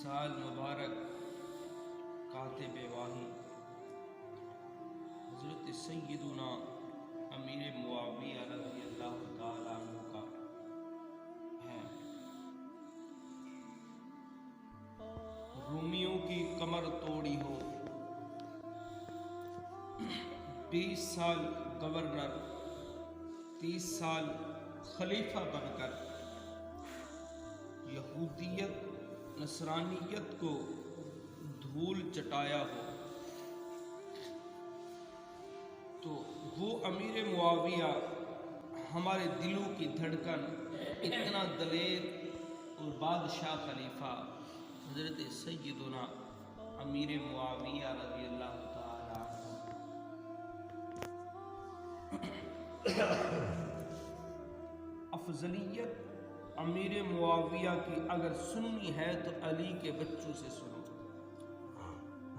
سال مبارک کاتب واحی حضرت سیدنا امیر معاویہ رضی اللہ تعالیٰ عنہ کا ہے۔ رومیوں کی کمر توڑی ہو، 20 سال گورنر، 30 سال خلیفہ بن کر یہودیت نصرانیت کو دھول چٹایا ہو، تو وہ امیر معاویہ ہمارے دلوں کی دھڑکن، اتنا دلیر اور بادشاہ خلیفہ حضرت سیدنا امیر معاویہ رضی اللہ تعالیٰ عنہ۔ افضلیت امیر معاویہ کی اگر سننی ہے تو علی کے بچوں سے سنو۔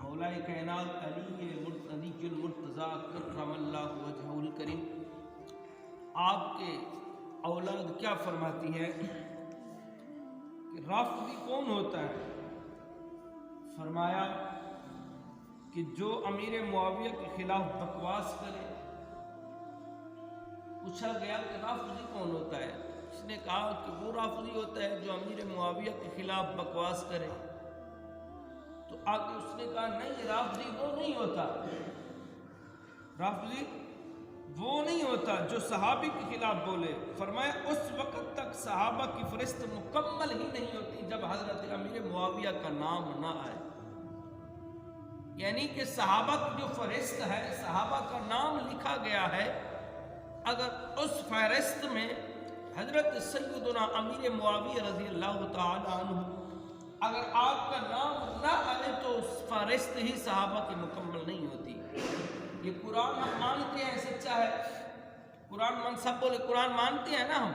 مولا کائنات علی المرتضیٰ کرم اللہ وجہہ الکریم آپ کے اولاد کیا فرماتی ہے کہ رافضی کون ہوتا ہے؟ فرمایا کہ جو امیر معاویہ کے خلاف بکواس کرے۔ پوچھا گیا کہ رافضی کون ہوتا ہے؟ اس نے کہا کہ وہ رافضی ہوتا ہے جو امیر معاویہ کے خلاف بکواس کرے۔ تو آگے اس نے کہا نہیں، رافضی وہ نہیں ہوتا، رافضی وہ نہیں ہوتا جو صحابی کے خلاف بولے۔ فرمایا اس وقت تک صحابہ کی فہرست مکمل ہی نہیں ہوتی جب حضرت امیر معاویہ کا نام نہ آئے۔ یعنی کہ صحابہ کی جو فہرست ہے، صحابہ کا نام لکھا گیا ہے، اگر اس فہرست میں حضرت سیدنا امیر معاویہ رضی اللہ تعالی عنہ اگر آپ کا نام نہ آئے تو اس فہرست ہی صحابہ کی مکمل نہیں ہوتی۔ یہ قرآن ہم مانتے ہیں سچا ہے، قرآن سب بولے قرآن مانتے ہیں نا، ہم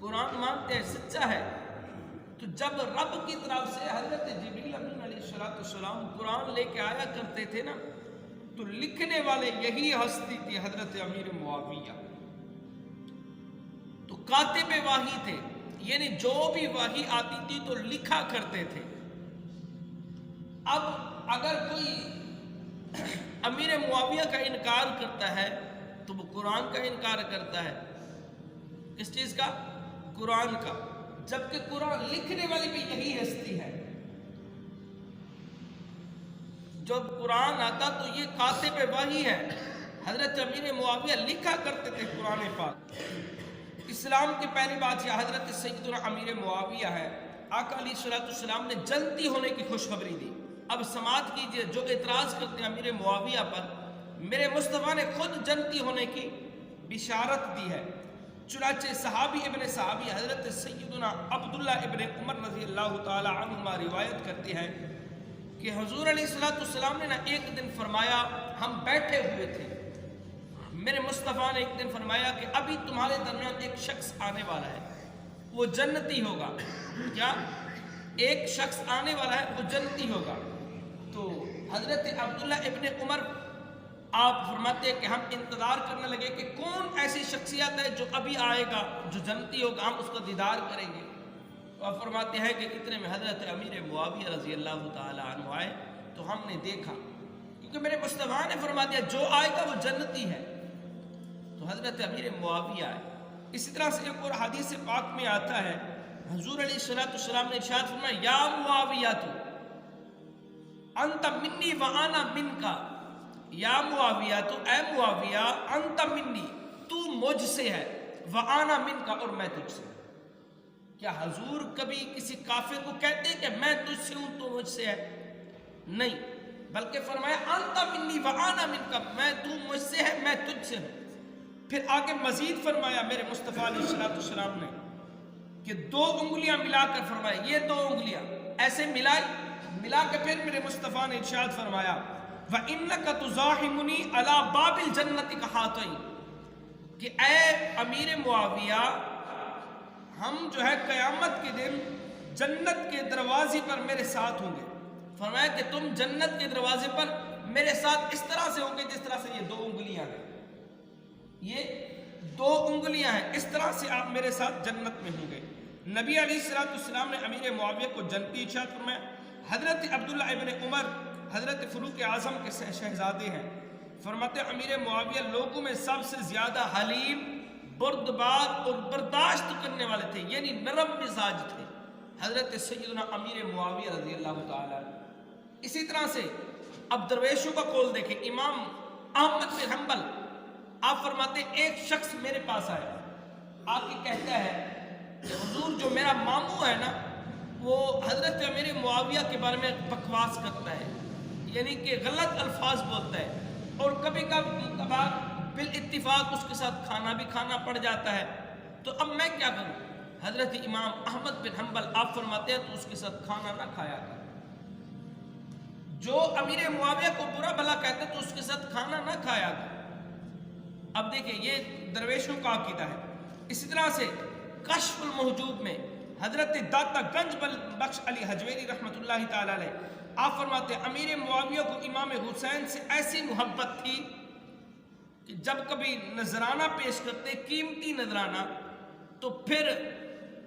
قرآن مانتے ہیں سچا ہے۔ تو جب رب کی طرف سے حضرت جبریل امین علیہ السلام قرآن لے کے آیا کرتے تھے نا، تو لکھنے والے یہی ہستی تھی حضرت امیر معاویہ، تو کاتب واحی تھے، یعنی جو بھی وحی آتی تھی تو لکھا کرتے تھے۔ اب اگر کوئی امیر معاویہ کا انکار کرتا ہے تو وہ قرآن کا انکار کرتا ہے۔ کس چیز کا؟ قرآن کا، جبکہ قرآن لکھنے والی بھی یہی ہستی ہے۔ جب قرآن آتا تو یہ کاتب وحی ہے، حضرت امیر معاویہ لکھا کرتے تھے قرآن پاک۔ اسلام کے پہلی بادشاہ حضرت سیدنا امیر معاویہ ہے۔ آقا علیہ السلام نے جنتی ہونے کی خوشخبری دی۔ اب سماعت کیجئے، جو اعتراض کرتے ہیں امیر معاویہ پر، میرے مصطفیٰ نے خود جنتی ہونے کی بشارت دی ہے۔ چنانچہ صحابی ابن صحابی حضرت سیدنا عبداللہ ابن عمر رضی اللہ تعالی عنہما روایت کرتے ہیں کہ حضور علیہ السلام نے ایک دن فرمایا، ہم بیٹھے ہوئے تھے، میرے مصطفیٰ نے ایک دن فرمایا کہ ابھی تمہارے درمیان ایک شخص آنے والا ہے، وہ جنتی ہوگا۔ کیا؟ ایک شخص آنے والا ہے، وہ جنتی ہوگا۔ تو حضرت عبداللہ ابن عمر آپ فرماتے ہیں کہ ہم انتظار کرنے لگے کہ کون ایسی شخصیت ہے جو ابھی آئے گا، جو جنتی ہوگا، ہم اس کا دیدار کریں گے۔ تو آپ فرماتے ہیں کہ اتنے میں حضرت امیر معاویہ رضی اللہ تعالی عنہ آئے، تو ہم نے دیکھا، کیونکہ میرے مصطفیٰ نے فرما دیا جو آئے گا وہ جنتی ہے، تو حضرت امیر معاویہ آئے۔ اسی طرح سے ایک اور حدیث پاک میں آتا ہے، حضور علیہ السلام نے ارشاد فرمایا، یا معاویہ تو انت منی وانا منکا، یا معاویہ تو اے معاویہ، انت منی تو مجھ سے ہے، وانا منکا اور میں تجھ سے۔ کیا حضور کبھی کسی کافر کو کہتے کہ میں تجھ سے ہوں تو مجھ سے ہے؟ نہیں، بلکہ فرمایا انت منی وانا منکا، میں تو مجھ سے ہے، میں تجھ سے ہوں۔ پھر آگے مزید فرمایا میرے مصطفیٰ علیہ السلام نے کہ 2 انگلیاں ملا کر فرمایا، یہ 2 انگلیاں ایسے ملا کے پھر میرے مصطفیٰ نے ارشاد فرمایا، وَإِنَّكَ تُزَاحِمُنِي عَلَى بَابِ الْجَنَّةِ كَهَاتَيْنِ، کہ اے امیر معاویہ، ہم جو ہے قیامت کے دن جنت کے دروازے پر میرے ساتھ ہوں گے۔ فرمایا کہ تم جنت کے دروازے پر میرے ساتھ اس طرح سے ہوں گے جس طرح سے یہ 2 انگلیاں ہیں، یہ 2 انگلیاں ہیں، اس طرح سے آپ میرے ساتھ جنت میں ہوں گے۔ نبی علیہ السلام نے امیر معاویہ کو جنتی ارشاد فرمایا۔ حضرت عبداللہ ابن عمر حضرت فاروق اعظم کے شہزادے ہیں، فرماتے ہیں امیر معاویہ لوگوں میں سب سے زیادہ حلیم، بردبار اور برداشت کرنے والے تھے، یعنی نرم مزاج تھے حضرت سیدنا امیر معاویہ رضی اللہ تعالیٰ عنہ۔ اسی طرح سے اب درویشوں کا قول دیکھیں، امام احمد بن حنبل آپ فرماتے ہیں ایک شخص میرے پاس آیا، آ کے کہتا ہے کہ حضور جو میرا ماموں ہے نا وہ حضرت امیر معاویہ کے بارے میں بکواس کرتا ہے، یعنی کہ غلط الفاظ بولتا ہے، اور کبھی کبھار بالاتفاق اس کے ساتھ کھانا بھی کھانا پڑ جاتا ہے، تو اب میں کیا کروں؟ حضرت امام احمد بن حنبل آپ فرماتے ہیں تو اس کے ساتھ کھانا نہ کھایا کر، جو امیر معاویہ کو برا بھلا کہتا ہے تو اس کے ساتھ کھانا نہ کھایا کر۔ اب دیکھیں یہ درویشوں کا عقیدہ ہے۔ اسی طرح سے کشف المحجوب میں حضرت داتا گنج بخش علی حجویری رحمۃ اللہ تعالی علیہ آپ فرماتے ہیں امیر معاویہ کو امام حسین سے ایسی محبت تھی کہ جب کبھی نذرانہ پیش کرتے، قیمتی نذرانہ، تو پھر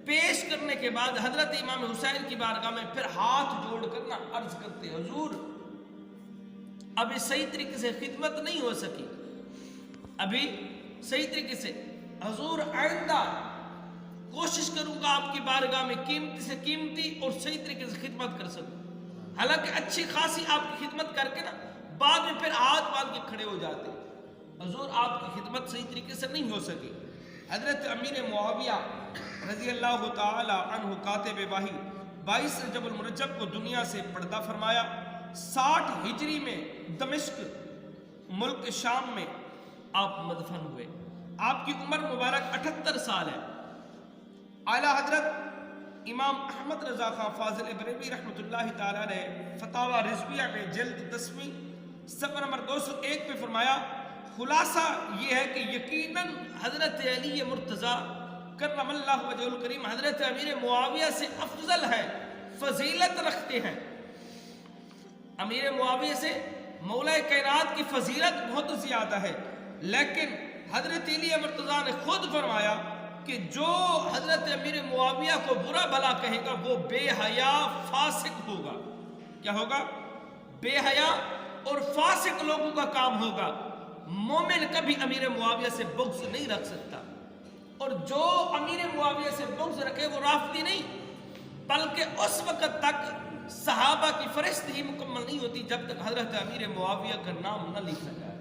پیش کرنے کے بعد حضرت امام حسین کی بارگاہ میں پھر ہاتھ جوڑ کر نہ عرض کرتے، حضور ابھی صحیح طریقے سے خدمت نہیں ہو سکی، ابھی صحیح طریقے سے، حضور آئندہ کوشش کروں گا آپ کی بارگاہ میں قیمتی سے قیمتی اور صحیح طریقے سے خدمت کر سکوں۔ حالانکہ اچھی خاصی آپ کی خدمت کر کے نا بعد میں پھر ہاتھ باندھ کے کھڑے ہو جاتے، حضور آپ کی خدمت صحیح طریقے سے نہیں ہو سکی۔ حضرت امیر معاویہ رضی اللہ تعالی عنہ کاتب وحی 22 رجب المرجب کو دنیا سے پردہ فرمایا۔ 60 ہجری میں دمشق ملک شام میں آپ مدفن ہوئے۔ آپ کی عمر مبارک 78 سال ہے۔ اعلیٰ حضرت امام احمد رضا خان فاضل بریلوی رحمۃ اللہ تعالیٰ نے فتاوی رضویہ میں جلد 10ویں صفحہ نمبر 201 پہ فرمایا، خلاصہ یہ ہے کہ یقیناً حضرت علی مرتضیٰ کرم اللہ وجہ الکریم حضرت امیر معاویہ سے افضل ہے، فضیلت رکھتے ہیں۔ امیر معاویہ سے مولا کائنات کی فضیلت بہت زیادہ ہے، لیکن حضرت علی مرتضیٰ نے خود فرمایا کہ جو حضرت امیر معاویہ کو برا بھلا کہے گا وہ بے حیا فاسق ہوگا۔ کیا ہوگا؟ بے حیا اور فاسق لوگوں کا کام ہوگا۔ مومن کبھی امیر معاویہ سے بغض نہیں رکھ سکتا، اور جو امیر معاویہ سے بغض رکھے وہ رافضی نہیں، بلکہ اس وقت تک صحابہ کی فہرست ہی مکمل نہیں ہوتی جب تک حضرت امیر معاویہ کا نام نہ لکھا جائے۔